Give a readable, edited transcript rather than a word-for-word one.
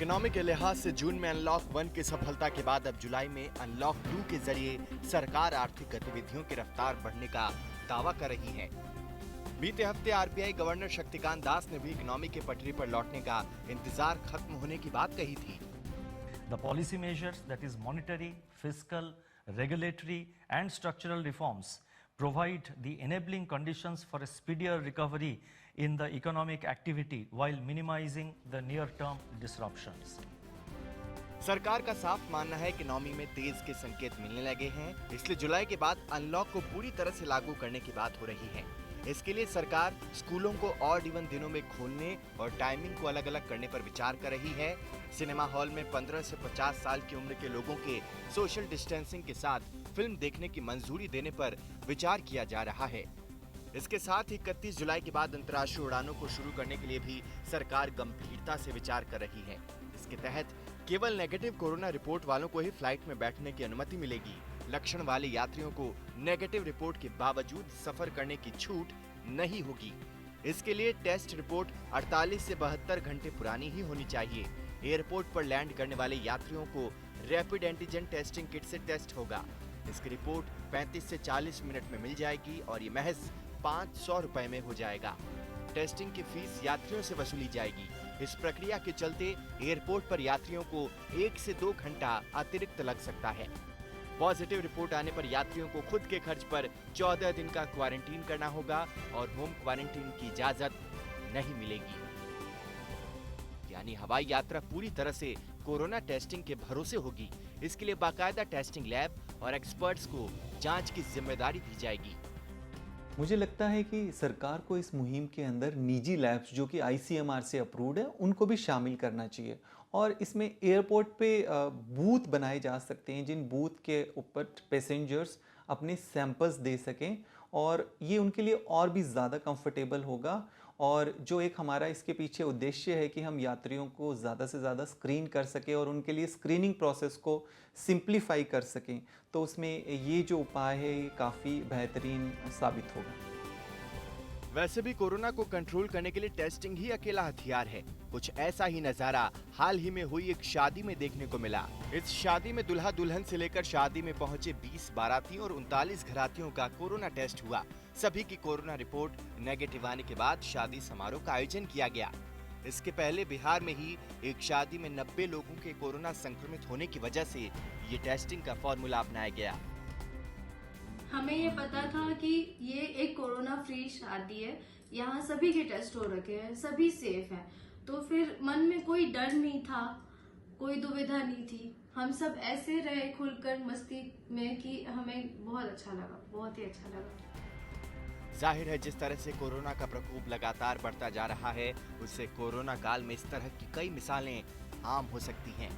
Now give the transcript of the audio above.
Economic के लिहाज से जून में अनलॉक 1 की सफलता के बाद अब जुलाई में अनलॉक 2 के जरिए सरकार आर्थिक गतिविधियों की रफ्तार बढ़ने का दावा कर रही है। बीते हफ्ते आरबीआई गवर्नर शक्तिकांत दास ने भी इकोनॉमी के पटरी पर लौटने का इंतजार खत्म होने की बात कही थी। The policy measures, that is monetary, fiscal, regulatory and structural reforms, provide the enabling conditions for a speedier recovery in the economic activity while minimizing the near-term disruptions. सरकार का साफ मानना है कि इकोनॉमी में तेज के संकेत मिलने लगे हैं, इसलिए जुलाई के बाद अनलॉक को पूरी तरह से लागू करने की बात हो रही है। इसके लिए सरकार स्कूलों को ऑड इवन दिनों में खोलने और टाइमिंग को अलग अलग करने पर विचार कर रही है। सिनेमा हॉल में 15 से 50 साल की उम्र के लोगों के सोशल डिस्टेंसिंग के साथ फिल्म देखने की मंजूरी देने पर विचार किया जा रहा है। इसके साथ ही 31 जुलाई के बाद अंतर्राष्ट्रीय उड़ानों को शुरू करने के लिए भी सरकार गंभीरता से विचार कर रही है। इसके तहत केवल नेगेटिव कोरोना रिपोर्ट वालों को ही फ्लाइट में बैठने की अनुमति मिलेगी। लक्षण वाले यात्रियों को नेगेटिव रिपोर्ट के बावजूद सफर करने की छूट नहीं होगी। इसके लिए टेस्ट रिपोर्ट 48 से 72 घंटे पुरानी ही होनी चाहिए। एयरपोर्ट पर लैंड करने वाले यात्रियों को रैपिड एंटीजन टेस्टिंग किट से टेस्ट होगा। इसकी रिपोर्ट 35 से 40 मिनट में मिल जाएगी और ये महज 500 रुपए में हो जाएगा। टेस्टिंग की फीस यात्रियों से वसूली जाएगी। इस प्रक्रिया के चलते एयरपोर्ट पर यात्रियों को 1 से 2 घंटा अतिरिक्त लग सकता है। पॉजिटिव रिपोर्ट आने पर यात्रियों को खुद के खर्च पर 14 दिन का क्वारंटीन करना होगा और होम क्वारंटीन की इजाजत नहीं मिलेगी। यानी हवाई यात्रा पूरी तरह से कोरोना टेस्टिंग के भरोसे होगी। इसके लिए बाकायदा टेस्टिंग लैब और एक्सपर्ट्स को जांच की जिम्मेदारी दी जाएगी। मुझे लगता है कि सरकार को इस मुहिम के अंदर निजी लैब्स जो कि आईसीएमआर से अप्रूव्ड है उनको भी शामिल करना चाहिए और इसमें एयरपोर्ट पे बूथ बनाए जा सकते हैं जिन बूथ के ऊपर पैसेंजर्स अपने सैंपल्स दे सकें और ये उनके लिए और भी ज़्यादा कंफर्टेबल होगा। और जो एक हमारा इसके पीछे उद्देश्य है कि हम यात्रियों को ज़्यादा से ज़्यादा स्क्रीन कर सकें और उनके लिए स्क्रीनिंग प्रोसेस को सिंप्लीफाई कर सकें, तो उसमें ये जो उपाय है ये काफ़ी बेहतरीन साबित होगा। वैसे भी कोरोना को कंट्रोल करने के लिए टेस्टिंग ही अकेला हथियार है। कुछ ऐसा ही नजारा हाल ही में हुई एक शादी में देखने को मिला। इस शादी में दुल्हा दुल्हन से लेकर शादी में पहुंचे 20 बारातियों और 39 घरातियों का कोरोना टेस्ट हुआ। सभी की कोरोना रिपोर्ट नेगेटिव आने के बाद शादी समारोह का आयोजन किया गया। इसके पहले बिहार में ही एक शादी में 90 लोगों के कोरोना संक्रमित होने की वजह से ये टेस्टिंग का फॉर्मूला अपनाया गया। हमें ये पता था कि ये एक कोरोना फ्री शादी है, यहाँ सभी के टेस्ट हो रखे हैं, सभी सेफ हैं, तो फिर मन में कोई डर नहीं था, कोई दुविधा नहीं थी। हम सब ऐसे रहे खुलकर मस्ती में कि हमें बहुत अच्छा लगा, बहुत ही अच्छा लगा। जाहिर है जिस तरह से कोरोना का प्रकोप लगातार बढ़ता जा रहा है उससे कोरोना काल में इस तरह की कई मिसालें आम हो सकती हैं।